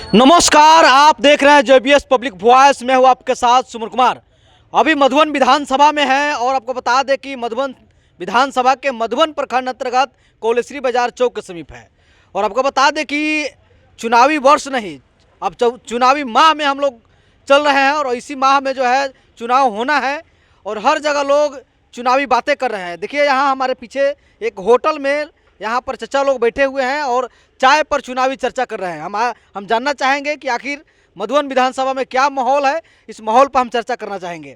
नमस्कार, आप देख रहे हैं जेबीएस पब्लिक वॉइस। में हूँ आपके साथ सुमन कुमार। अभी मधुबन विधानसभा में है और आपको बता दें कि मधुबन विधानसभा के मधुबन प्रखंड अंतर्गत कोलेश्वरी बाजार चौक के समीप है। और आपको बता दें कि चुनावी वर्ष नहीं, अब चुनावी माह में हम लोग चल रहे हैं और इसी माह में जो है चुनाव होना है और हर जगह लोग चुनावी बातें कर रहे हैं। देखिए यहाँ हमारे पीछे एक होटल में यहाँ पर चचा लोग बैठे हुए हैं और चाय पर चुनावी चर्चा कर रहे हैं। हम जानना चाहेंगे कि आखिर मधुबन विधानसभा में क्या माहौल है, इस माहौल पर हम चर्चा करना चाहेंगे।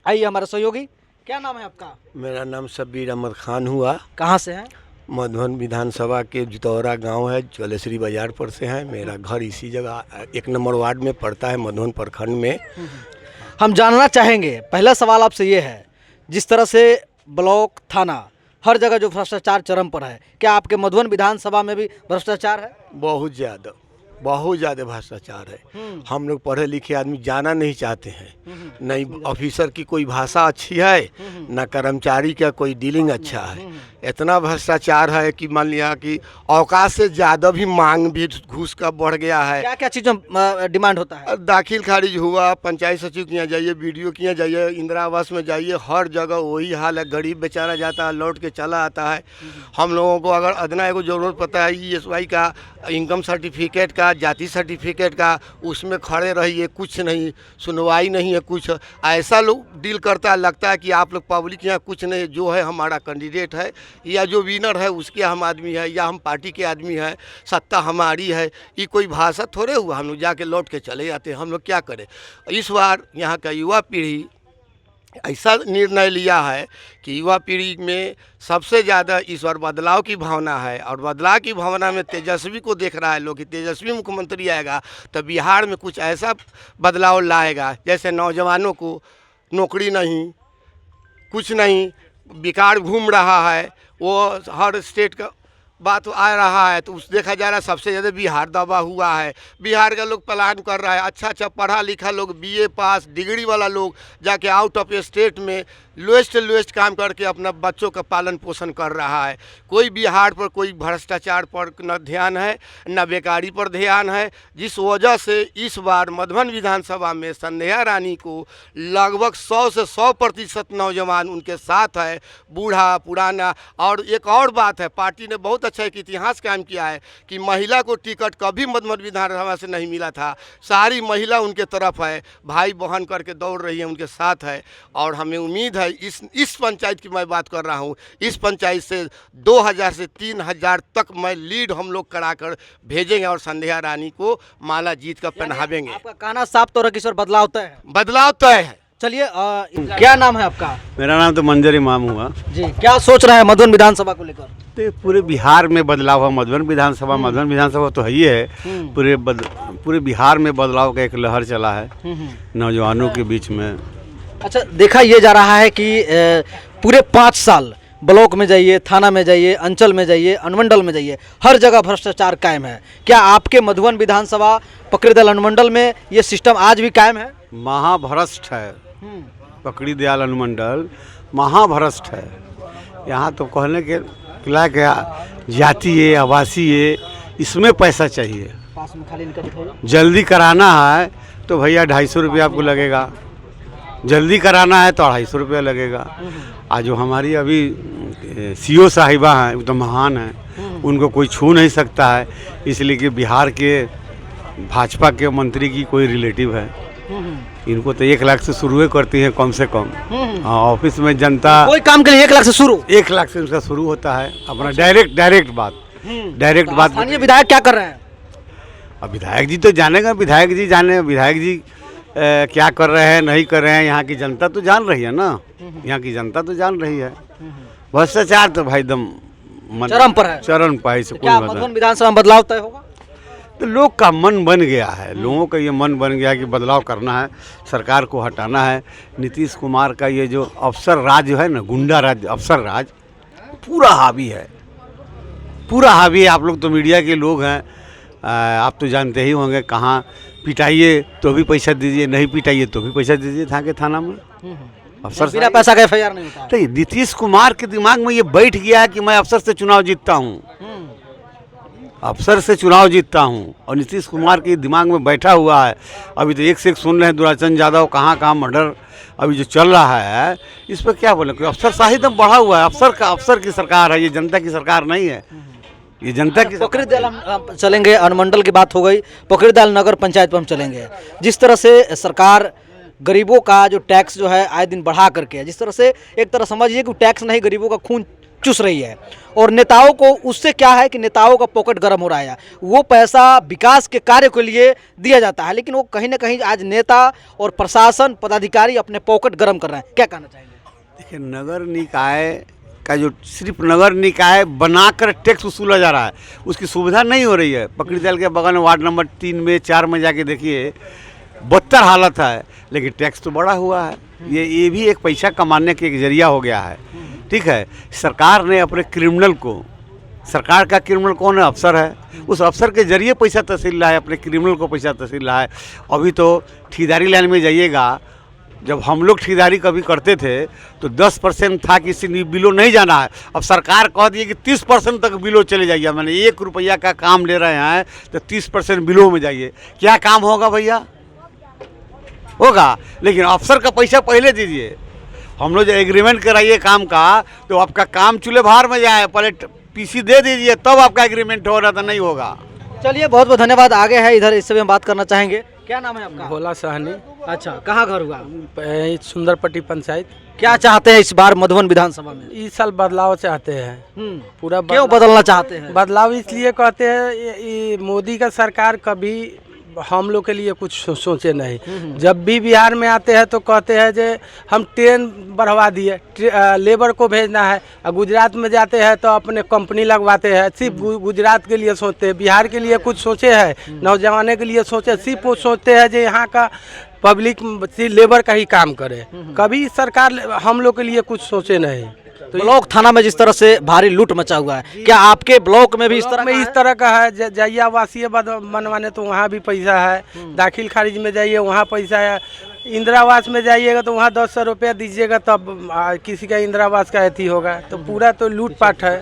आइए हमारे सहयोगी, क्या नाम है आपका? मेरा नाम शब्बीर अहमद खान हुआ। कहाँ से हैं? मधुबन विधानसभा के जितौरा गांव है, कोलेश्वरी बाजार पर से है। मेरा घर इसी जगह 1 नंबर वार्ड में पड़ता है, मधुबन प्रखंड में। हम जानना चाहेंगे, पहला सवाल आपसे ये है, जिस तरह से ब्लॉक थाना हर जगह जो भ्रष्टाचार चरम पर है, क्या आपके मधुबन विधानसभा में भी भ्रष्टाचार है? बहुत ज़्यादा भ्रष्टाचार है। हम लोग पढ़े लिखे आदमी जाना नहीं चाहते हैं। नहीं ऑफिसर की कोई भाषा अच्छी है, न कर्मचारी का कोई डीलिंग अच्छा है। इतना भ्रष्टाचार है कि मान लिया कि औकात से ज़्यादा भी मांग भी घूस का बढ़ गया है। क्या क्या चीज़ डिमांड होता है? दाखिल खारिज हुआ, पंचायत सचिव के यहाँ जाइए, बीडीओ के यहाँ जाइए, इंदिरा आवास में जाइए, हर जगह वही हाल है। गरीब बेचारा जाता है, लौट के चला आता है। हम लोगों को अगर अदना एगो जरूरत पता है ESY का, इनकम सर्टिफिकेट का, जाति सर्टिफिकेट का, उसमें खड़े रहिए, कुछ नहीं, सुनवाई नहीं है। कुछ ऐसा लोग डील करता है, लगता है कि आप लोग पब्लिक यहाँ कुछ नहीं, जो है हमारा कैंडिडेट है या जो विनर है उसके हम आदमी है या हम पार्टी के आदमी है, सत्ता हमारी है। ये कोई भाषा थोड़े हुआ हम लोग जाके लौट के चले जाते हैं। हम लोग क्या करें? इस बार यहाँ का युवा पीढ़ी ऐसा निर्णय लिया है कि युवा पीढ़ी में सबसे ज़्यादा इस बार बदलाव की भावना है और बदलाव की भावना में तेजस्वी को देख रहा है लोग कि तेजस्वी मुख्यमंत्री आएगा तो बिहार में कुछ ऐसा बदलाव लाएगा, जैसे नौजवानों को नौकरी नहीं, कुछ नहीं, बेकार घूम रहा है, वो हर स्टेट का बात आ रहा है। तो उस देखा जा रहा है सबसे ज़्यादा बिहार दबा हुआ है। बिहार का लोग प्लान कर रहा है, अच्छा पढ़ा लिखा लोग, BA पास डिग्री वाला लोग जाके आउट ऑफ स्टेट में लोएस्ट काम करके अपना बच्चों का पालन पोषण कर रहा है। कोई बिहार पर कोई भ्रष्टाचार पर न ध्यान है, न बेकारी पर ध्यान है, जिस वजह से इस बार मधुबन विधानसभा में संध्या रानी को लगभग 100 से 100% नौजवान उनके साथ है, बूढ़ा पुराना। और एक और बात है, पार्टी ने बहुत अच्छा एक इतिहास कायम किया है कि महिला को टिकट कभी मधुबन विधानसभा से नहीं मिला था। सारी महिला उनके तरफ है, भाई बहन करके दौड़ रही है, उनके साथ है। और हमें उम्मीद है इस पंचायत की मैं बात कर रहा हूँ, इस पंचायत से 2000 से 3000 तक मैं लीड हम लोग कराकर भेजेंगे और संध्या रानी को माला जीत कर पहनावेंगे। आपका कहना साफ तौर पर किशोर बदलाव तय है? बदलाव तय है। चलिए, क्या नाम है आपका? मेरा नाम तो मंजर इमाम हुआ जी। क्या सोच रहे हैं मधुबन विधानसभा को लेकर? तो पूरे बिहार में बदलाव हुआ। मधुबन विधानसभा तो है ही है, पूरे बिहार में बदलाव का एक लहर चला है नौजवानों के बीच में। अच्छा, देखा ये जा रहा है कि पूरे 5 साल ब्लॉक में जाइए, थाना में जाइए, अंचल में जाइए, अनुमंडल में जाइए, हर जगह भ्रष्टाचार कायम है। क्या आपके मधुबन विधानसभा पकड़ी दयाल अनुमंडल में ये सिस्टम आज भी कायम है? महाभ्रष्ट है पकड़ी दयाल अनुमंडल, महाभ्रष्ट है। यहाँ तो कहने के खिला क्या, जाति है, आवासी है, इसमें पैसा चाहिए। पास में खाली निकल जल्दी कराना है तो भैया 250 रुपया आपको लगेगा, जल्दी कराना है तो 250 रुपया लगेगा। आज जो हमारी अभी CO साहिबा हैं वो तो महान हैं, उनको कोई छू नहीं सकता है, इसलिए कि बिहार के भाजपा के मंत्री की कोई रिलेटिव है। इनको तो 1 लाख से शुरू करती है कम से कम। ऑफिस में जनता कोई काम के लिए 1 लाख से शुरू, 1 लाख से उनका शुरू होता है अपना डायरेक्ट बात। स्थानीय विधायक क्या कर रहे हैं? अब विधायक जी तो जानेगा, विधायक जी क्या कर रहे हैं नहीं कर रहे हैं, यहाँ की जनता तो जान रही है ना, यहाँ की जनता तो जान रही है। भ्रष्टाचार तो भाई एकदम चरम पर है, चरम पर। क्या मधुबन विधानसभा में बदलाव तय होगा? तो लोग का मन बन गया है, लोगों का ये मन बन गया कि बदलाव करना है, सरकार को हटाना है। नीतीश कुमार का ये जो अफसर राज है ना, गुंडा राज, अफसर राज पूरा हावी है। आप लोग तो मीडिया के लोग हैं, आप तो जानते ही होंगे, कहाँ पिटाइए तो भी पैसा दीजिए, नहीं पिटाइए तो भी पैसा दीजिए थाना में। अफसर बिना पैसा का FIR नहीं होता। तो नीतीश कुमार के दिमाग में ये बैठ गया है कि मैं अफसर से चुनाव जीतता हूँ। अफसर से चुनाव जीतता हूँ और नीतीश कुमार के दिमाग में बैठा हुआ है। अभी तो एक से एक सुन रहे हैं दुराचंद यादव कहाँ कहाँ मर्डर अभी जो चल रहा है, इस पर क्या बोले। कोई अफसरशाही तो बढ़ा हुआ है। अफसर की सरकार है, ये जनता की सरकार नहीं है। ये जनता की पोखरीदल हम चलेंगे, अनुमंडल की बात हो गई, पोखरीदल नगर पंचायत पर हम चलेंगे। जिस तरह से सरकार गरीबों का जो टैक्स जो है आए दिन बढ़ा करके है, जिस तरह से एक तरह समझिए कि टैक्स नहीं गरीबों का खून चूस रही है, और नेताओं को उससे क्या है कि नेताओं का पॉकेट गर्म हो रहा है। वो पैसा विकास के कार्य के लिए दिया जाता है, लेकिन वो कहीं ना कहीं आज नेता और प्रशासन पदाधिकारी अपने पॉकेट गर्म कर रहे हैं। क्या कहना चाहेंगे? देखिए, नगर निकाय का जो सिर्फ नगर निकाय बनाकर टैक्स वसूला जा रहा है, उसकी सुविधा नहीं हो रही है। पकड़ीदल के बगल में वार्ड नंबर 3 में 4 में जाके देखिए, बदतर हालत है, लेकिन टैक्स तो बढ़ा हुआ है। ये भी एक पैसा कमाने का एक जरिया हो गया है। ठीक है, सरकार ने अपने क्रिमिनल को, सरकार का क्रिमिनल कौन है? अफसर है। उस अफसर के जरिए पैसा तहसील रहा है, अपने क्रिमिनल को पैसा तहसील रहा है। अभी तो ठेकेदारी लाइन में जाइएगा, जब हम लोग ठेकेदारी कभी करते थे तो 10% था कि इससे बिलो नहीं जाना है। अब सरकार कह दी कि 30% तक बिलो चले जाइए। मैंने 1 रुपया का काम ले रहे हैं तो 30% बिलो में जाइए। क्या काम होगा भैया? होगा, लेकिन अफसर का पैसा पहले दीजिए। हम लोग जो एग्रीमेंट कराइए काम का, तो आपका काम चूल्हे भार में जाए, पहले पीसी दे दीजिए, तब आपका एग्रीमेंट हो रहा था, नहीं होगा। चलिए, बहुत बहुत धन्यवाद। आगे है इधर, इससे भी हम बात करना चाहेंगे। क्या नाम है आपका? भोला सहनी, अच्छा, कहाँ घर हुआ? सुंदरपट्टी पंचायत। क्या चाहते हैं इस बार मधुबन विधानसभा में? इस साल बदलाव चाहते हैं। पूरा क्यों बदलना चाहते हैं? बदलाव इसलिए कहते हैं, ये मोदी का सरकार कभी हम लोग के लिए कुछ सोचे नहीं। जब भी बिहार में आते हैं तो कहते हैं जे हम ट्रेन बढ़वा दिए, लेबर को भेजना है। और गुजरात में जाते हैं तो अपने कंपनी लगवाते हैं। सिर्फ गुजरात के लिए सोचते हैं, बिहार के लिए कुछ सोचे है, नौजवानों के लिए सोचे। सिर्फ वो सोचते हैं जो यहाँ का पब्लिक लेबर का ही काम करे। कभी सरकार हम लोग के लिए कुछ सोचे नहीं। तो ब्लॉक थाना में जिस तरह से भारी लूट मचा हुआ है, क्या आपके ब्लॉक में भी इस तरह का है? जाइए आवासीय बनवाने तो वहाँ भी पैसा है, दाखिल खारिज में जाइए वहाँ पैसा है, इंदिरा आवास में जाइएगा तो वहाँ 10 रुपया दीजिएगा तब किसी का इंदिरा आवास का अथी होगा। तो पूरा तो लूटपाट है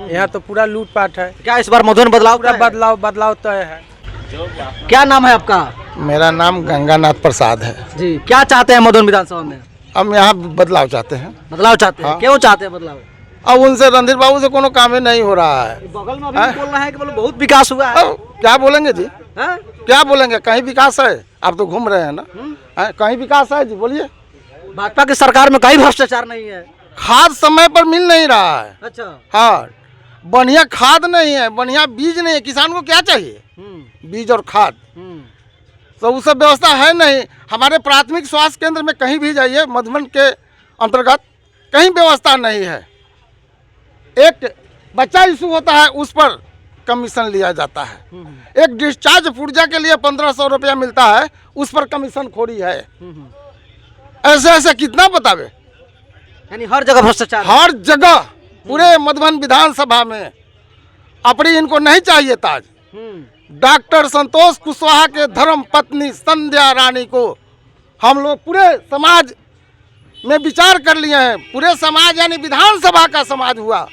यहाँ, तो पूरा लूटपाट है। क्या इस बार मधुबन बदलाव? पूरा बदलाव तय है। क्या नाम है आपका? मेरा नाम गंगानाथ प्रसाद है जी। क्या चाहते हैं मधुबन विधानसभा में? हम यहाँ बदलाव चाहते हैं। बदलाव चाहते हैं? हाँ। क्यों चाहते हैं बदलाव? अब उनसे रणधीर बाबू से कोनो काम ही नहीं हो रहा है। बगल में अभी बोल रहा है कि बोलो बहुत विकास हुआ है। अब क्या बोलेंगे जी? हाँ? क्या बोलेंगे? कहीं विकास है? आप तो घूम रहे हैं ना। कहीं विकास है जी? बोलिए। भाजपा की सरकार में कहीं भ्रष्टाचार नहीं है। खाद समय पर मिल नहीं रहा है। अच्छा। हाँ, बढ़िया खाद नहीं है, बढ़िया बीज नहीं है। किसान को क्या चाहिए? बीज और खाद, तो वो सब व्यवस्था है नहीं। हमारे प्राथमिक स्वास्थ्य केंद्र में कहीं भी जाइए, मधुबन के अंतर्गत कहीं व्यवस्था नहीं है। एक बच्चा इशू होता है, उस पर कमीशन लिया जाता है। एक डिस्चार्ज पुर्जा के लिए 1500 रुपया मिलता है, उस पर कमीशन खोरी है। ऐसे ऐसे कितना बतावे? यानी हर जगह भ्रष्टाचार, हर जगह, पूरे मधुबन विधानसभा में। अपनी इनको नहीं चाहिए ताज। डॉक्टर संतोष कुशवाहा के धर्म पत्नी संध्या रानी को हम लोग पूरे समाज में विचार कर लिए हैं। पूरे समाज यानी विधानसभा का समाज हुआ,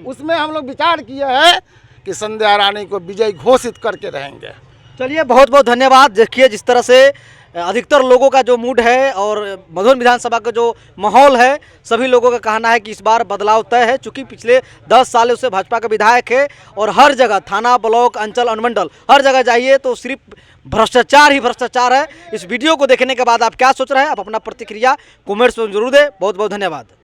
उसमें हम लोग विचार किए हैं कि संध्या रानी को विजयी घोषित करके रहेंगे। चलिए, बहुत बहुत धन्यवाद। देखिए, जिस तरह से अधिकतर लोगों का जो मूड है और मधुबन विधानसभा का जो माहौल है, सभी लोगों का कहना है कि इस बार बदलाव तय है। चूंकि पिछले 10 सालों से भाजपा का विधायक है और हर जगह थाना, ब्लॉक, अंचल, अनुमंडल, हर जगह जाइए तो सिर्फ भ्रष्टाचार ही भ्रष्टाचार है। इस वीडियो को देखने के बाद आप क्या सोच रहे हैं? आप अपना प्रतिक्रिया कमेंट्स में जरूर दें। बहुत बहुत धन्यवाद।